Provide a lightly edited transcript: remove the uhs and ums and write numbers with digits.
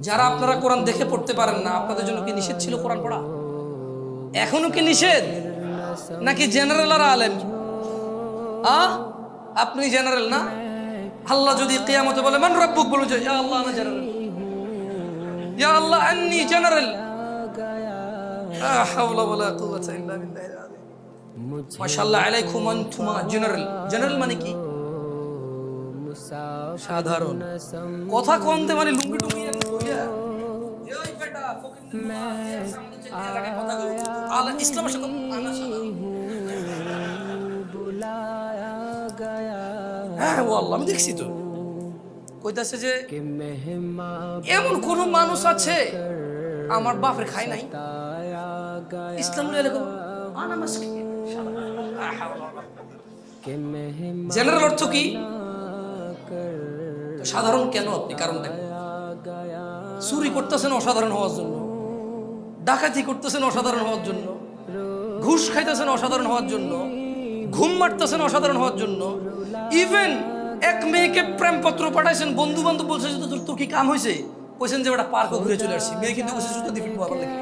যারা আপনারা কোরআন দেখে পড়তে পারেন না, আপনাদের জন্য কি নিষেধ ছিল কোরআন পড়া? এখনো কি নিষেধ? নাকি জেনারেল আর আলেম? আপনি জেনারেল না? আল্লাহ যদি কিয়ামতে বলে মান রাব্বুক, বলে যে ইয়া আল্লাহ আনা জেনারেল, ইয়া আল্লাহ আন্নী জেনারেল। লা হাওলা ওয়ালা কুওয়াতা ইল্লা বিল্লাহিল আযীম। মাশাআল্লাহ আলাইকুম আনতুমা জেনারেল। জেনারেল মানে কি? সাধারণ। কথা কমতে মানে লুঙ্গি টুঙ্গি কইয়া এই বেটা ফকির আমাদের কথা আলা ইসলামের সাথে আনা সাদা। হ্যাঁ ও আল্লাহ, আমি দেখছি তো কইতাছে যে এমন কোন মানুষ আছে আমার বাপের খাই নাই ইসলাম এরকম আনামাস কি জেনারেল অর্থ কি? সাধারণ কেন আপনি কারণটা কি? চুরি করতেছেন অসাধারণ হওয়ার জন্য, ডাকাতি করতেছেন অসাধারণ হওয়ার জন্য, ঘুষ খাইতেছেন অসাধারণ হওয়ার জন্য, ঘুম মারতেছেন অসাধারণ হওয়ার জন্য, ইভেন এক মেয়েকে প্রেমপত্র পাঠাইছেন, বন্ধু বান্ধব বলছে যে তোর কি কাম হয়েছে, কইছেন যে ওটা পার্কও ঘুরে চলে আসছি, মেয়ে কিন্তু বসে জুতো দিয়ে ফিটবো আবার দেখি